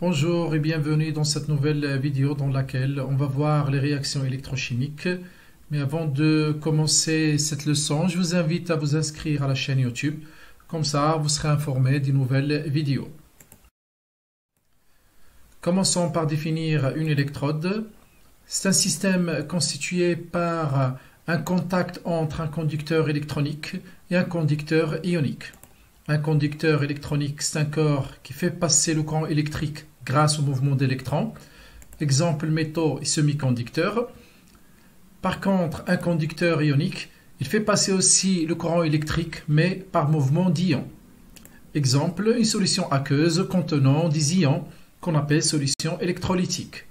Bonjour et bienvenue dans cette nouvelle vidéo dans laquelle on va voir les réactions électrochimiques. Mais avant de commencer cette leçon, je vous invite à vous inscrire à la chaîne YouTube. Comme ça, vous serez informé des nouvelles vidéos. Commençons par définir une électrode. C'est un système constitué par un contact entre un conducteur électronique et un conducteur ionique. Un conducteur électronique, c'est un corps qui fait passer le courant électrique grâce au mouvement d'électrons. Exemple, métaux et semi-conducteurs. Par contre, un conducteur ionique, il fait passer aussi le courant électrique, mais par mouvement d'ions. Exemple, une solution aqueuse contenant des ions qu'on appelle solution électrolytique.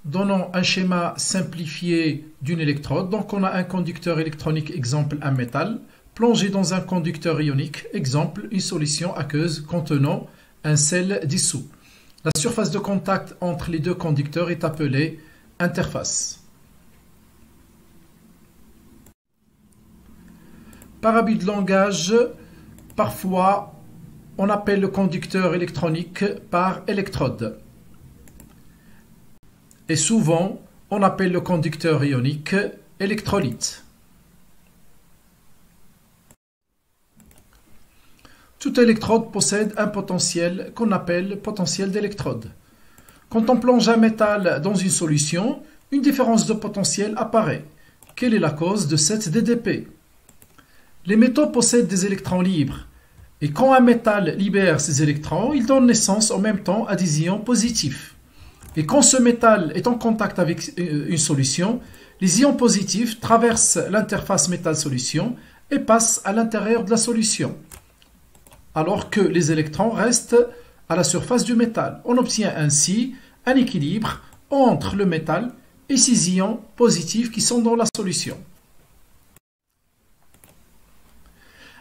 Donnons un schéma simplifié d'une électrode. Donc, on a un conducteur électronique, exemple un métal, plongé dans un conducteur ionique, exemple une solution aqueuse contenant un sel dissous. La surface de contact entre les deux conducteurs est appelée interface. Par abus de langage, parfois on appelle le conducteur électronique par électrode. Et souvent, on appelle le conducteur ionique électrolyte. Toute électrode possède un potentiel qu'on appelle potentiel d'électrode. Quand on plonge un métal dans une solution, une différence de potentiel apparaît. Quelle est la cause de cette DDP? Les métaux possèdent des électrons libres. Et quand un métal libère ses électrons, il donne naissance en même temps à des ions positifs. Et quand ce métal est en contact avec une solution, les ions positifs traversent l'interface métal-solution et passent à l'intérieur de la solution, alors que les électrons restent à la surface du métal. On obtient ainsi un équilibre entre le métal et ces ions positifs qui sont dans la solution.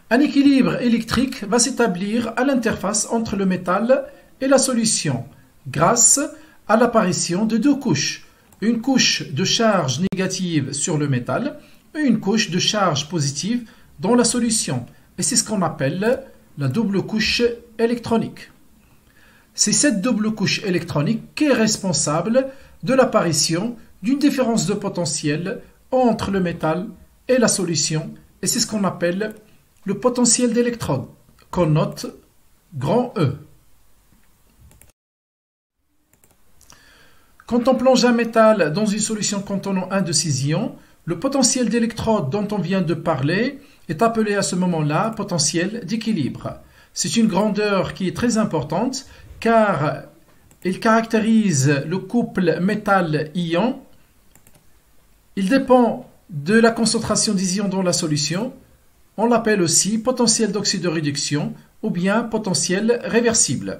Un équilibre électrique va s'établir à l'interface entre le métal et la solution grâce à l'apparition de deux couches. Une couche de charge négative sur le métal et une couche de charge positive dans la solution. Et c'est ce qu'on appelle la double couche électronique. C'est cette double couche électronique qui est responsable de l'apparition d'une différence de potentiel entre le métal et la solution. Et c'est ce qu'on appelle le potentiel d'électrode, qu'on note grand E. Quand on plonge un métal dans une solution contenant un de ces ions, le potentiel d'électrode dont on vient de parler est appelé à ce moment-là potentiel d'équilibre. C'est une grandeur qui est très importante car il caractérise le couple métal-ion. Il dépend de la concentration des ions dans la solution. On l'appelle aussi potentiel d'oxydoréduction ou bien potentiel réversible.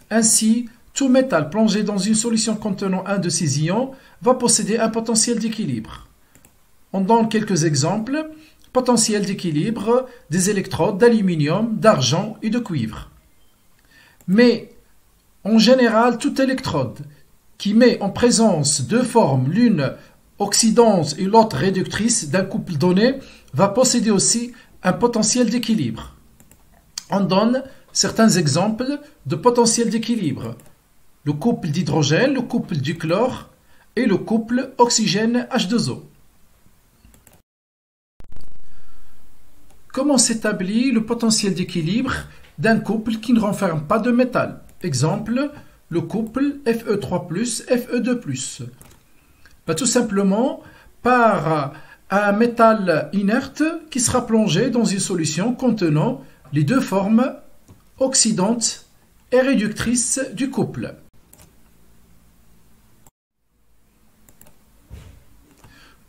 Ainsi, tout métal plongé dans une solution contenant un de ces ions va posséder un potentiel d'équilibre. On donne quelques exemples. Potentiel d'équilibre des électrodes d'aluminium, d'argent et de cuivre. Mais en général, toute électrode qui met en présence deux formes, l'une oxydante et l'autre réductrice d'un couple donné, va posséder aussi un potentiel d'équilibre. On donne certains exemples de potentiel d'équilibre. Le couple d'hydrogène, le couple du chlore et le couple oxygène H2O. Comment s'établit le potentiel d'équilibre d'un couple qui ne renferme pas de métal? Exemple, le couple Fe3+, Fe2+. Tout simplement par un métal inerte qui sera plongé dans une solution contenant les deux formes oxydantes et réductrices du couple.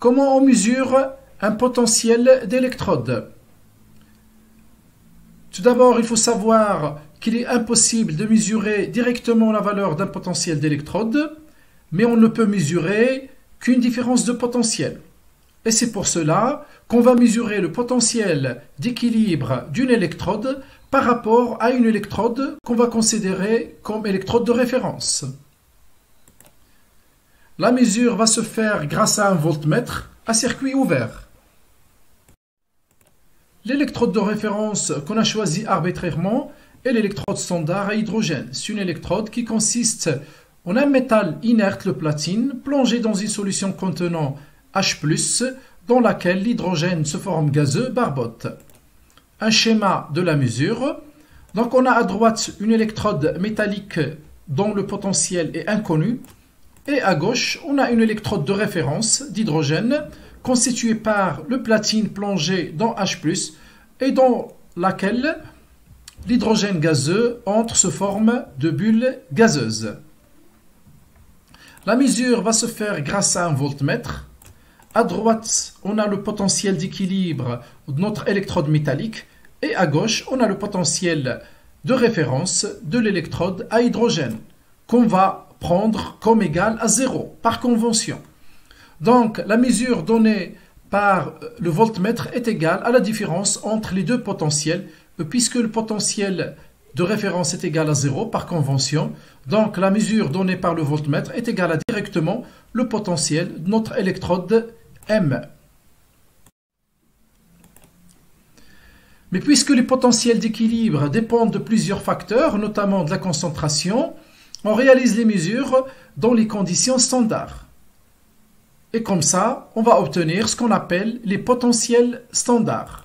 Comment on mesure un potentiel d'électrode? Tout d'abord, il faut savoir qu'il est impossible de mesurer directement la valeur d'un potentiel d'électrode, mais on ne peut mesurer qu'une différence de potentiel. Et c'est pour cela qu'on va mesurer le potentiel d'équilibre d'une électrode par rapport à une électrode qu'on va considérer comme électrode de référence. La mesure va se faire grâce à un voltmètre à circuit ouvert. L'électrode de référence qu'on a choisie arbitrairement et l'électrode standard à hydrogène. C'est une électrode qui consiste en un métal inerte, le platine, plongé dans une solution contenant H+, dans laquelle l'hydrogène se forme gazeux, barbote. Un schéma de la mesure. Donc on a à droite une électrode métallique dont le potentiel est inconnu, et à gauche on a une électrode de référence d'hydrogène constituée par le platine plongé dans H+, et dans laquelle l'hydrogène gazeux entre sous forme de bulles gazeuses. La mesure va se faire grâce à un voltmètre. À droite, on a le potentiel d'équilibre de notre électrode métallique et à gauche, on a le potentiel de référence de l'électrode à hydrogène qu'on va prendre comme égal à 0 par convention. Donc, la mesure donnée par le voltmètre est égale à la différence entre les deux potentiels puisque le potentiel de référence est égal à 0 par convention. Donc, la mesure donnée par le voltmètre est égale à directement le potentiel de notre électrode M. Mais puisque les potentiels d'équilibre dépendent de plusieurs facteurs, notamment de la concentration, on réalise les mesures dans les conditions standards. Et comme ça, on va obtenir ce qu'on appelle les potentiels standards,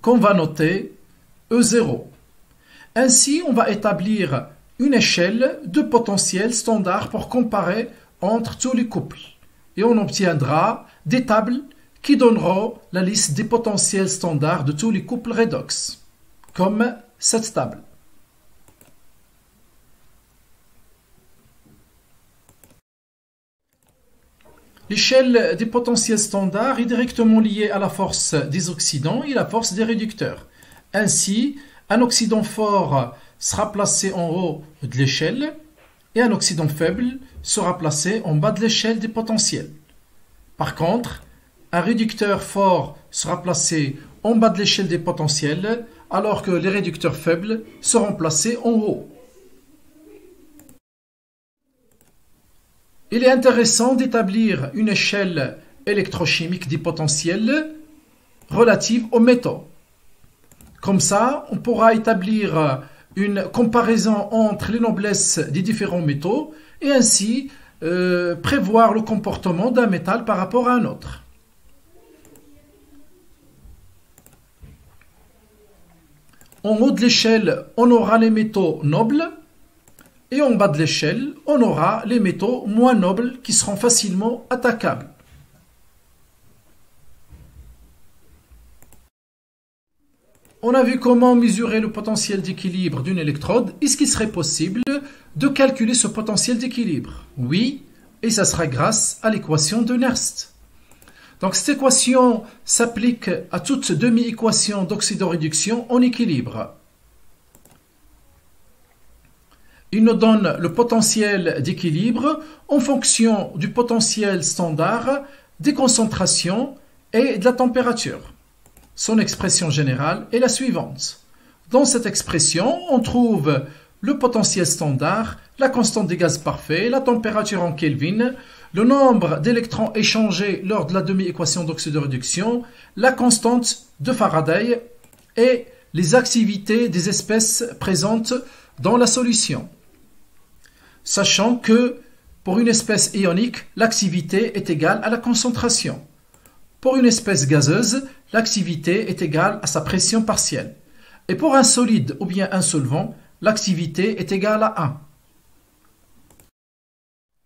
qu'on va noter E0. Ainsi, on va établir une échelle de potentiels standards pour comparer entre tous les couples. Et on obtiendra des tables qui donneront la liste des potentiels standards de tous les couples redox, comme cette table. L'échelle des potentiels standards est directement liée à la force des oxydants et la force des réducteurs. Ainsi, un oxydant fort sera placé en haut de l'échelle et un oxydant faible sera placé en bas de l'échelle des potentiels. Par contre, un réducteur fort sera placé en bas de l'échelle des potentiels alors que les réducteurs faibles seront placés en haut. Il est intéressant d'établir une échelle électrochimique des potentiels relative aux métaux. Comme ça, on pourra établir une comparaison entre les noblesses des différents métaux et ainsi prévoir le comportement d'un métal par rapport à un autre. En haut de l'échelle, on aura les métaux nobles et en bas de l'échelle, on aura les métaux moins nobles qui seront facilement attaquables. On a vu comment mesurer le potentiel d'équilibre d'une électrode. Est-ce qu'il serait possible de calculer ce potentiel d'équilibre? Oui, et ça sera grâce à l'équation de Nernst. Donc cette équation s'applique à toute demi-équation d'oxydoréduction en équilibre. Il nous donne le potentiel d'équilibre en fonction du potentiel standard, des concentrations et de la température. Son expression générale est la suivante. Dans cette expression, on trouve le potentiel standard, la constante des gaz parfaits, la température en Kelvin, le nombre d'électrons échangés lors de la demi-équation d'oxydoréduction, la constante de Faraday et les activités des espèces présentes dans la solution. Sachant que pour une espèce ionique, l'activité est égale à la concentration. Pour une espèce gazeuse, l'activité est égale à sa pression partielle. Et pour un solide ou bien un solvant, l'activité est égale à 1.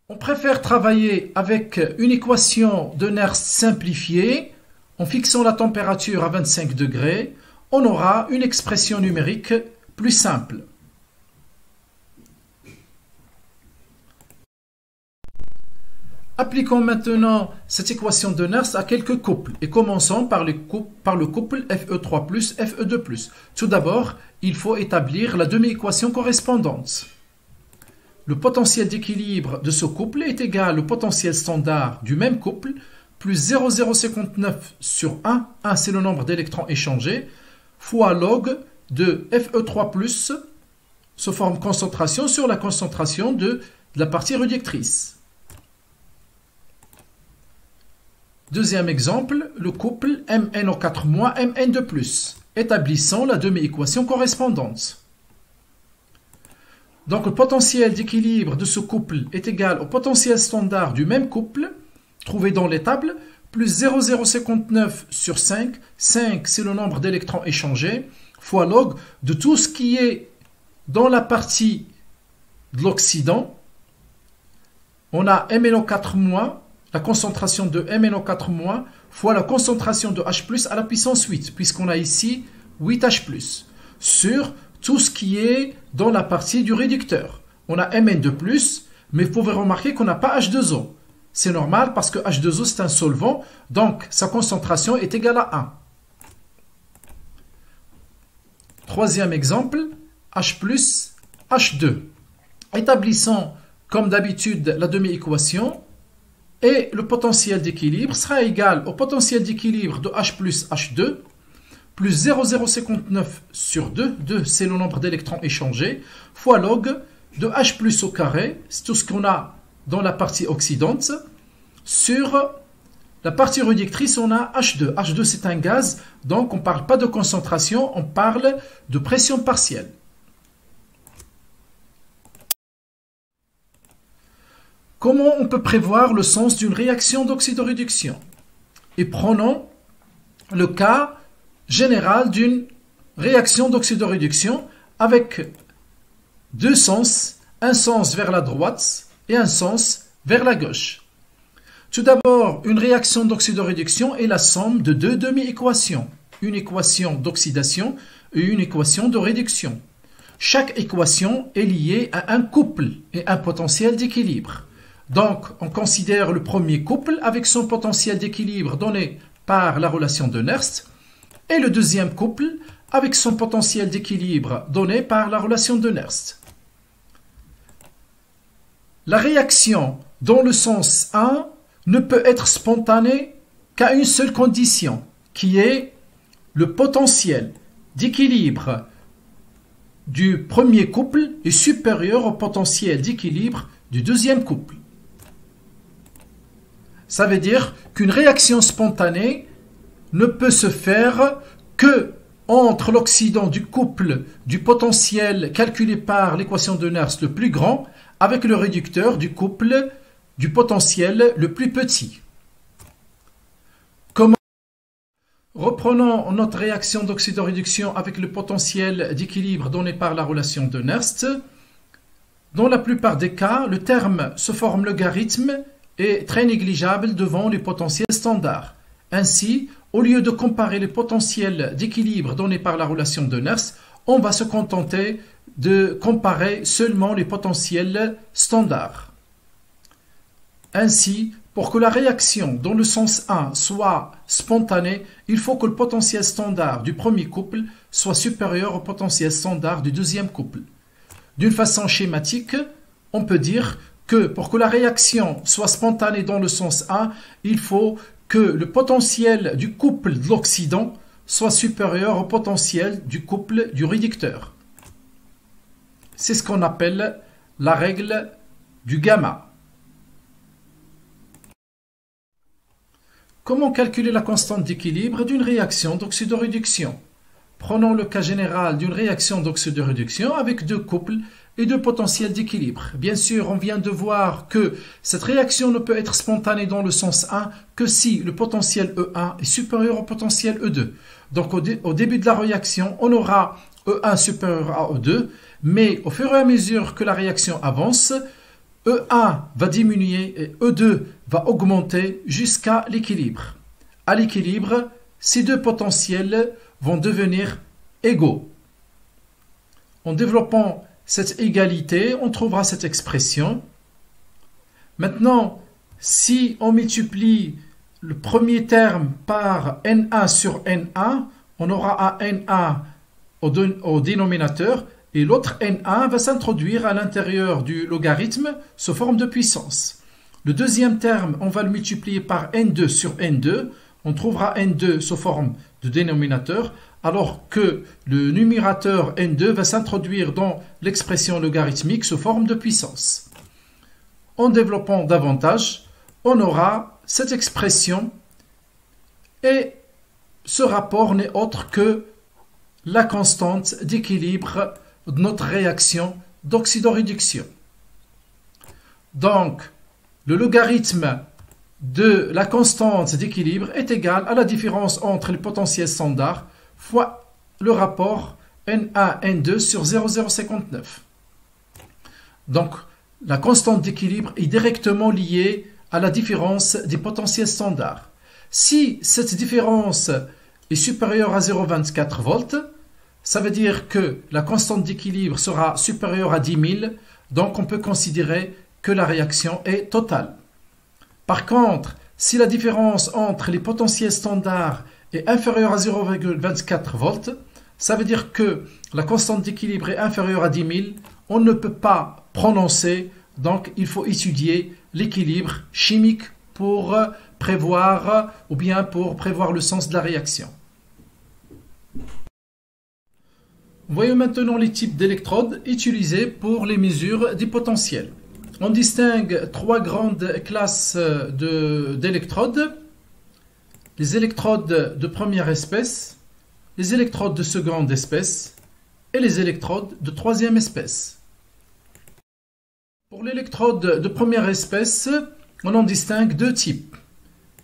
On préfère travailler avec une équation de Nernst simplifiée. En fixant la température à 25 degrés, on aura une expression numérique plus simple. Appliquons maintenant cette équation de Nernst à quelques couples et commençons par le couple Fe3+, Fe2+. Tout d'abord, il faut établir la demi-équation correspondante. Le potentiel d'équilibre de ce couple est égal au potentiel standard du même couple plus 0,059 sur 1, 1 c'est le nombre d'électrons échangés, fois log de Fe3+, sous forme concentration sur la concentration de la partie réductrice. Deuxième exemple, le couple MnO4- MN2+, Établissons la demi-équation correspondante. Donc le potentiel d'équilibre de ce couple est égal au potentiel standard du même couple, trouvé dans les tables, plus 0,059 sur 5, 5 c'est le nombre d'électrons échangés, fois log de tout ce qui est dans la partie de l'oxydant. On a MnO4-, la concentration de MnO4- fois la concentration de H+, à la puissance 8, puisqu'on a ici 8H+, sur tout ce qui est dans la partie du réducteur. On a Mn2+, mais vous pouvez remarquer qu'on n'a pas H2O. C'est normal parce que H2O c'est un solvant, donc sa concentration est égale à 1. Troisième exemple, H+, H2. Établissons comme d'habitude la demi-équation et le potentiel d'équilibre sera égal au potentiel d'équilibre de H plus H2 plus 0,059 sur 2, 2 c'est le nombre d'électrons échangés, fois log de H plus au carré, c'est tout ce qu'on a dans la partie oxydante, sur la partie réductrice on a H2. H2 c'est un gaz, donc on ne parle pas de concentration, on parle de pression partielle. Comment on peut prévoir le sens d'une réaction d'oxydoréduction? Et prenons le cas général d'une réaction d'oxydoréduction avec deux sens, un sens vers la droite et un sens vers la gauche. Tout d'abord, une réaction d'oxydoréduction est la somme de deux demi-équations, une équation d'oxydation et une équation de réduction. Chaque équation est liée à un couple et un potentiel d'équilibre. Donc, on considère le premier couple avec son potentiel d'équilibre donné par la relation de Nernst et le deuxième couple avec son potentiel d'équilibre donné par la relation de Nernst. La réaction dans le sens 1 ne peut être spontanée qu'à une seule condition, qui est le potentiel d'équilibre du premier couple est supérieur au potentiel d'équilibre du deuxième couple. Ça veut dire qu'une réaction spontanée ne peut se faire que entre l'oxydant du couple du potentiel calculé par l'équation de Nernst le plus grand avec le réducteur du couple du potentiel le plus petit. Reprenons notre réaction d'oxydoréduction avec le potentiel d'équilibre donné par la relation de Nernst. Dans la plupart des cas, le terme se forme logarithme est très négligeable devant les potentiels standards. Ainsi, au lieu de comparer les potentiels d'équilibre donnés par la relation de Nernst, on va se contenter de comparer seulement les potentiels standards. Ainsi, pour que la réaction dans le sens 1 soit spontanée, il faut que le potentiel standard du premier couple soit supérieur au potentiel standard du deuxième couple. D'une façon schématique, on peut dire que pour que la réaction soit spontanée dans le sens 1, il faut que le potentiel du couple de l'oxydant soit supérieur au potentiel du couple du réducteur. C'est ce qu'on appelle la règle du gamma. Comment calculer la constante d'équilibre d'une réaction d'oxydoréduction? Prenons le cas général d'une réaction d'oxydoréduction avec deux couples et deux potentiels d'équilibre. Bien sûr, on vient de voir que cette réaction ne peut être spontanée dans le sens 1 que si le potentiel E1 est supérieur au potentiel E2. Donc au début de la réaction, on aura E1 supérieur à E2, mais au fur et à mesure que la réaction avance, E1 va diminuer et E2 va augmenter jusqu'à l'équilibre. À l'équilibre, ces deux potentiels vont devenir égaux. En développant cette égalité, on trouvera cette expression. Maintenant, si on multiplie le premier terme par N1 sur N1, on aura un N1 au dénominateur et l'autre N1 va s'introduire à l'intérieur du logarithme sous forme de puissance. Le deuxième terme, on va le multiplier par N2 sur N2. On trouvera N2 sous forme de dénominateur, alors que le numérateur N2 va s'introduire dans l'expression logarithmique sous forme de puissance. En développant davantage, on aura cette expression et ce rapport n'est autre que la constante d'équilibre de notre réaction d'oxydoréduction. Donc, le logarithme de la constante d'équilibre est égal à la différence entre les potentiels standards fois le rapport Na, N2 sur 0,059. Donc, la constante d'équilibre est directement liée à la différence des potentiels standards. Si cette différence est supérieure à 0,24 volts, ça veut dire que la constante d'équilibre sera supérieure à 10 000, donc on peut considérer que la réaction est totale. Par contre, si la différence entre les potentiels standards est inférieure à 0,24 volts, ça veut dire que la constante d'équilibre est inférieure à 10 000, on ne peut pas prononcer, donc il faut étudier l'équilibre chimique pour prévoir ou bien pour prévoir le sens de la réaction. Voyons maintenant les types d'électrodes utilisés pour les mesures des potentiels. On distingue trois grandes classes d'électrodes. Les électrodes de première espèce, les électrodes de seconde espèce et les électrodes de troisième espèce. Pour l'électrode de première espèce, on en distingue deux types,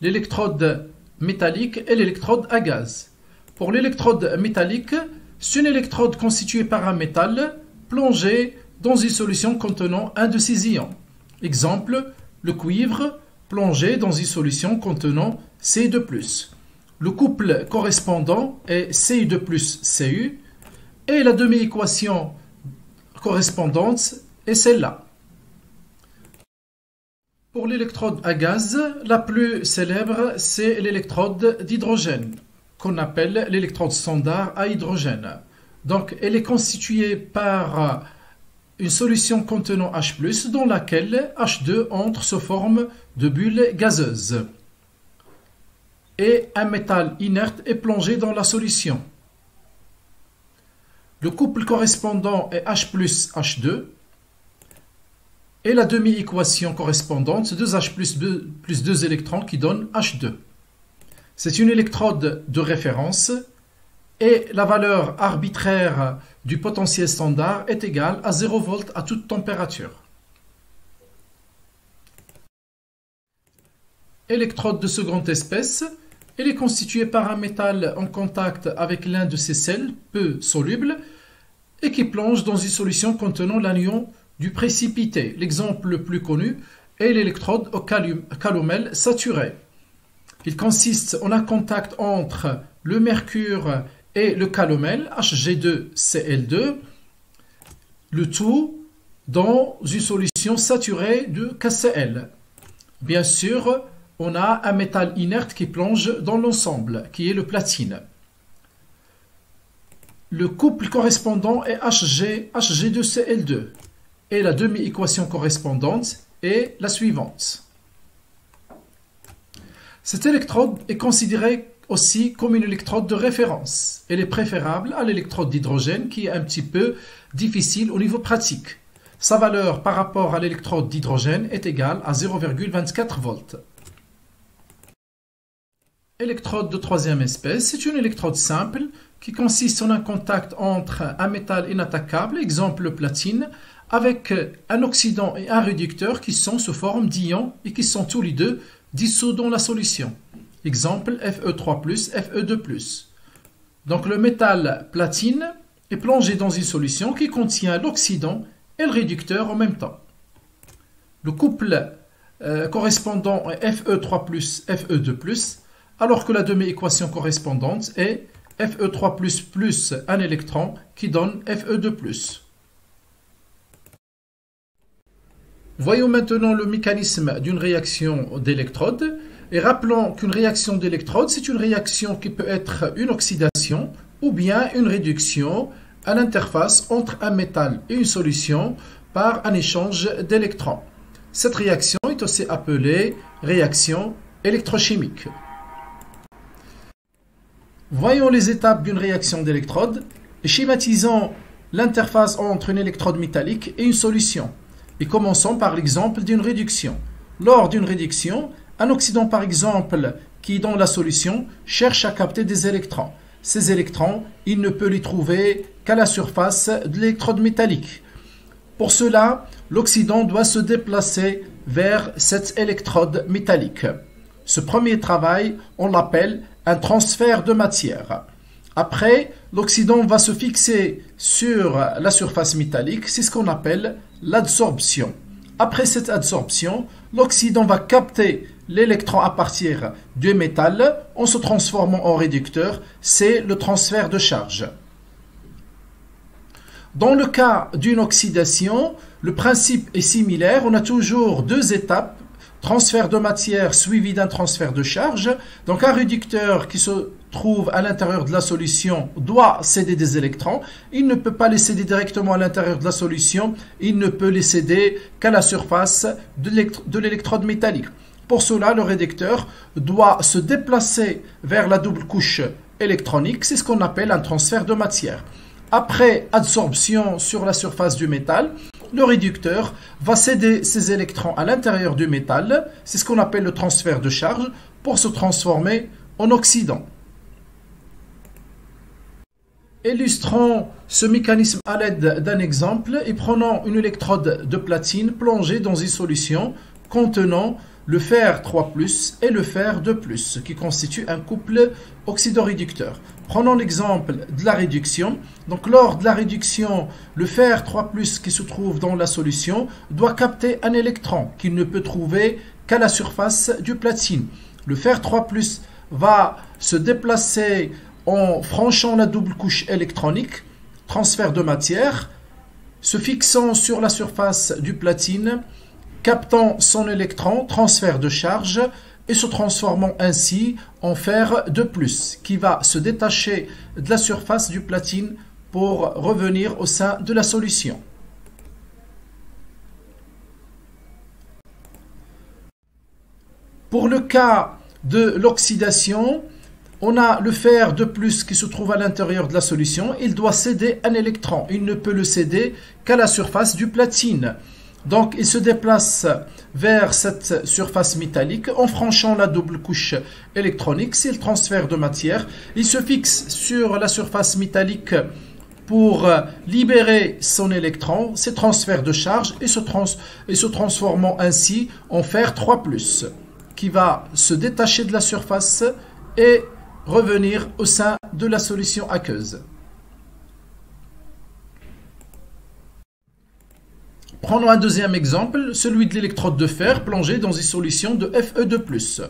l'électrode métallique et l'électrode à gaz. Pour l'électrode métallique, c'est une électrode constituée par un métal plongé dans une solution contenant un de ses ions. Exemple, le cuivre plongé dans une solution contenant Ci2+. Le couple correspondant est Ci2 plus Cu et la demi-équation correspondante est celle-là. Pour l'électrode à gaz, la plus célèbre, c'est l'électrode d'hydrogène, qu'on appelle l'électrode standard à hydrogène. Donc, elle est constituée par une solution contenant H+, dans laquelle H2 entre sous forme de bulles gazeuses. Et un métal inerte est plongé dans la solution. Le couple correspondant est H plus H2 et la demi-équation correspondante, 2H plus 2 électrons qui donne H2. C'est une électrode de référence et la valeur arbitraire du potentiel standard est égale à 0 V à toute température. Électrode de seconde espèce, elle est constituée par un métal en contact avec l'un de ses sels peu solubles et qui plonge dans une solution contenant l'anion du précipité. L'exemple le plus connu est l'électrode au calomel saturé. Il consiste en un contact entre le mercure et le calomel, Hg2Cl2, le tout dans une solution saturée de KCl. Bien sûr, on a un métal inerte qui plonge dans l'ensemble, qui est le platine. Le couple correspondant est Hg2Cl2 et la demi-équation correspondante est la suivante. Cette électrode est considérée aussi comme une électrode de référence. Elle est préférable à l'électrode d'hydrogène qui est un petit peu difficile au niveau pratique. Sa valeur par rapport à l'électrode d'hydrogène est égale à 0,24 volts. Électrode de troisième espèce, c'est une électrode simple qui consiste en un contact entre un métal inattaquable, exemple platine, avec un oxydant et un réducteur qui sont sous forme d'ions et qui sont tous les deux dissous dans la solution. Exemple Fe3+, Fe2+. Donc le métal platine est plongé dans une solution qui contient l'oxydant et le réducteur en même temps. Le couple correspondant est Fe3+, Fe2+, alors que la demi-équation correspondante est Fe3+, plus un électron qui donne Fe2+. Voyons maintenant le mécanisme d'une réaction d'électrode. Et rappelons qu'une réaction d'électrode, c'est une réaction qui peut être une oxydation ou bien une réduction à l'interface entre un métal et une solution par un échange d'électrons. Cette réaction est aussi appelée réaction électrochimique. Voyons les étapes d'une réaction d'électrode et schématisons l'interface entre une électrode métallique et une solution. Et commençons par l'exemple d'une réduction. Lors d'une réduction, un oxydant par exemple qui dans la solution cherche à capter des électrons. ces électrons, il ne peut les trouver qu'à la surface de l'électrode métallique. Pour cela, l'oxydant doit se déplacer vers cette électrode métallique. Ce premier travail, on l'appelle un transfert de matière. Après, l'oxydant va se fixer sur la surface métallique, c'est ce qu'on appelle l'adsorption. Après cette adsorption, l'oxydant va capter l'électron à partir du métal en se transformant en réducteur, c'est le transfert de charge. Dans le cas d'une oxydation, le principe est similaire, on a toujours deux étapes, transfert de matière suivi d'un transfert de charge. Donc un réducteur qui se trouve à l'intérieur de la solution doit céder des électrons. Il ne peut pas les céder directement à l'intérieur de la solution, il ne peut les céder qu'à la surface de l'électrode métallique. Pour cela, le réducteur doit se déplacer vers la double couche électronique, c'est ce qu'on appelle un transfert de matière. Après adsorption sur la surface du métal, le réducteur va céder ses électrons à l'intérieur du métal, c'est ce qu'on appelle le transfert de charge, pour se transformer en oxydant. Illustrons ce mécanisme à l'aide d'un exemple et prenons une électrode de platine plongée dans une solution contenant le fer 3+, et le fer 2+, qui constitue un couple oxydoréducteur. Prenons l'exemple de la réduction. Donc, lors de la réduction, le fer 3+, qui se trouve dans la solution doit capter un électron qu'il ne peut trouver qu'à la surface du platine. Le fer 3+, va se déplacer en franchant la double couche électronique, transfert de matière, se fixant sur la surface du platine, captant son électron, transfert de charge, et se transformant ainsi en fer 2+, qui va se détacher de la surface du platine pour revenir au sein de la solution. Pour le cas de l'oxydation, on a le fer 2+ qui se trouve à l'intérieur de la solution. Il doit céder un électron. Il ne peut le céder qu'à la surface du platine. Donc, il se déplace vers cette surface métallique en franchant la double couche électronique. C'est le transfert de matière. Il se fixe sur la surface métallique pour libérer son électron, ses transferts de charge, et se transformant ainsi en fer 3+, qui va se détacher de la surface et revenir au sein de la solution aqueuse. Prenons un deuxième exemple, celui de l'électrode de fer plongée dans une solution de Fe2+.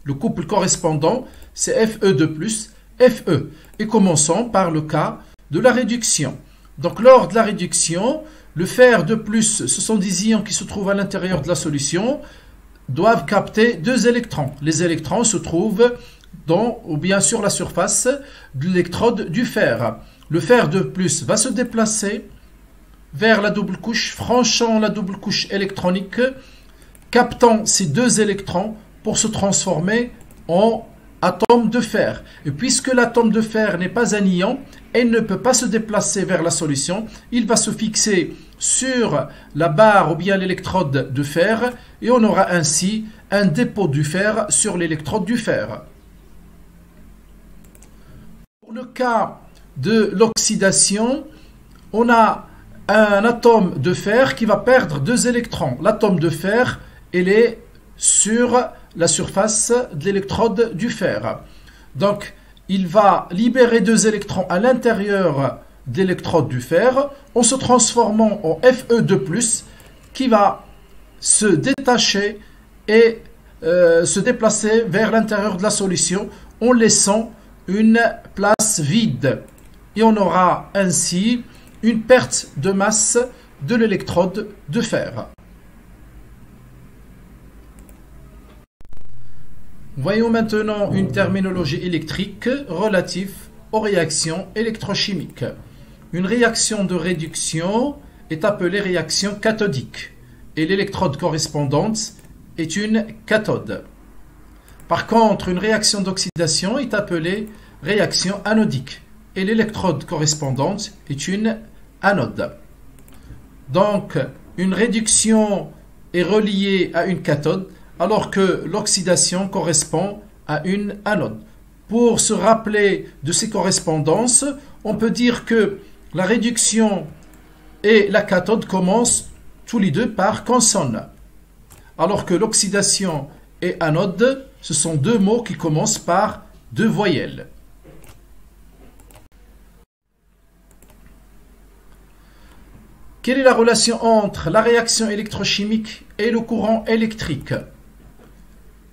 Le couple correspondant, c'est Fe2+, Fe. Et commençons par le cas de la réduction. Donc, lors de la réduction, le fer 2+, ce sont des ions qui se trouvent à l'intérieur de la solution, doivent capter deux électrons. Les électrons se trouvent dans ou bien sur la surface de l'électrode du fer. Le fer 2+ va se déplacer vers la double couche, franchant la double couche électronique, captant ces deux électrons pour se transformer en atome de fer. Et puisque l'atome de fer n'est pas un ion, il ne peut pas se déplacer vers la solution, il va se fixer sur la barre ou bien l'électrode de fer et on aura ainsi un dépôt du fer sur l'électrode du fer. Pour le cas de l'oxydation, on a un atome de fer qui va perdre deux électrons. L'atome de fer, il est sur la surface de l'électrode du fer. Donc, il va libérer deux électrons à l'intérieur de l'électrode du fer en se transformant en Fe2+, qui va se détacher et se déplacer vers l'intérieur de la solution en laissant une place vide. Et on aura ainsi une perte de masse de l'électrode de fer. Voyons maintenant une terminologie électrique relative aux réactions électrochimiques. Une réaction de réduction est appelée réaction cathodique et l'électrode correspondante est une cathode. Par contre, une réaction d'oxydation est appelée réaction anodique et l'électrode correspondante est une anode. Donc, une réduction est reliée à une cathode alors que l'oxydation correspond à une anode. Pour se rappeler de ces correspondances, on peut dire que la réduction et la cathode commencent tous les deux par consonne, alors que l'oxydation et anode, ce sont deux mots qui commencent par deux voyelles. Quelle est la relation entre la réaction électrochimique et le courant électrique?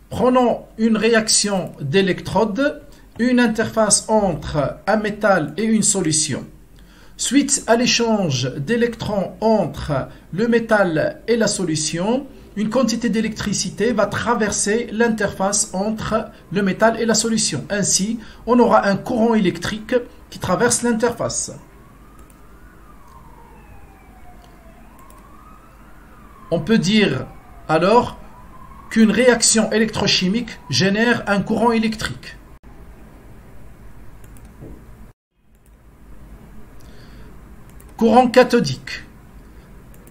Prenons une réaction d'électrode, une interface entre un métal et une solution. Suite à l'échange d'électrons entre le métal et la solution, une quantité d'électricité va traverser l'interface entre le métal et la solution. Ainsi, on aura un courant électrique qui traverse l'interface. On peut dire alors qu'une réaction électrochimique génère un courant électrique. Courant cathodique.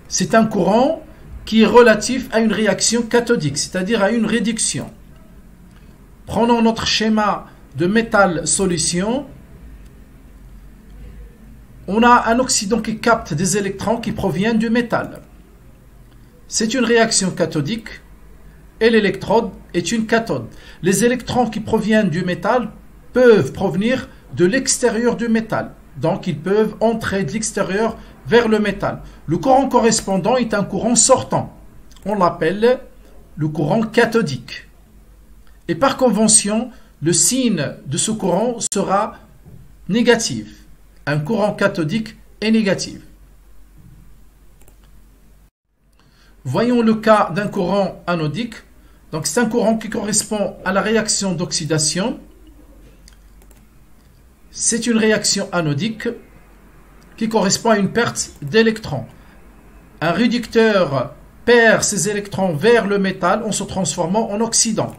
C'est un courant qui est relatif à une réaction cathodique, c'est-à-dire à une réduction. Prenons notre schéma de métal-solution. On a un oxydant qui capte des électrons qui proviennent du métal. C'est une réaction cathodique et l'électrode est une cathode. Les électrons qui proviennent du métal peuvent provenir de l'extérieur du métal. Donc, ils peuvent entrer de l'extérieur vers le métal. Le courant correspondant est un courant sortant. On l'appelle le courant cathodique. Et par convention, le signe de ce courant sera négatif. Un courant cathodique est négatif. Voyons le cas d'un courant anodique. Donc, c'est un courant qui correspond à la réaction d'oxydation. C'est une réaction anodique qui correspond à une perte d'électrons. Un réducteur perd ses électrons vers le métal en se transformant en oxydant.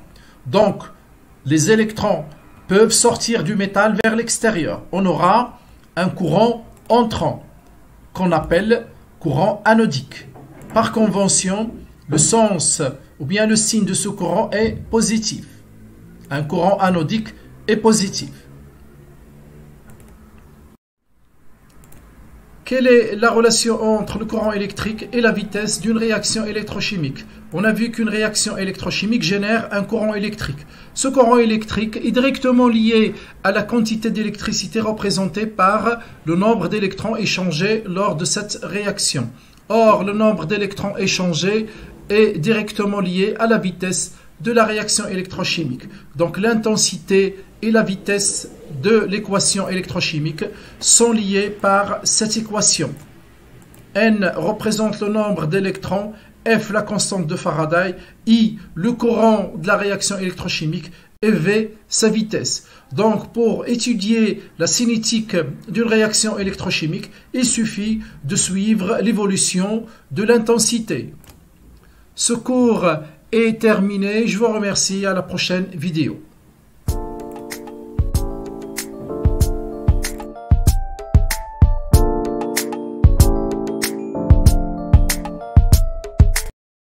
Donc, les électrons peuvent sortir du métal vers l'extérieur. On aura un courant entrant qu'on appelle courant anodique. Par convention, le sens ou bien le signe de ce courant est positif. Un courant anodique est positif. Quelle est la relation entre le courant électrique et la vitesse d'une réaction électrochimique? On a vu qu'une réaction électrochimique génère un courant électrique. Ce courant électrique est directement lié à la quantité d'électricité représentée par le nombre d'électrons échangés lors de cette réaction. Or, le nombre d'électrons échangés est directement lié à la vitesse de la réaction électrochimique. Donc, l'intensité et la vitesse de l'équation électrochimique sont liées par cette équation. N représente le nombre d'électrons, F la constante de Faraday, I le courant de la réaction électrochimique et V sa vitesse. Donc pour étudier la cinétique d'une réaction électrochimique, il suffit de suivre l'évolution de l'intensité. Ce cours est terminé, je vous remercie, à la prochaine vidéo.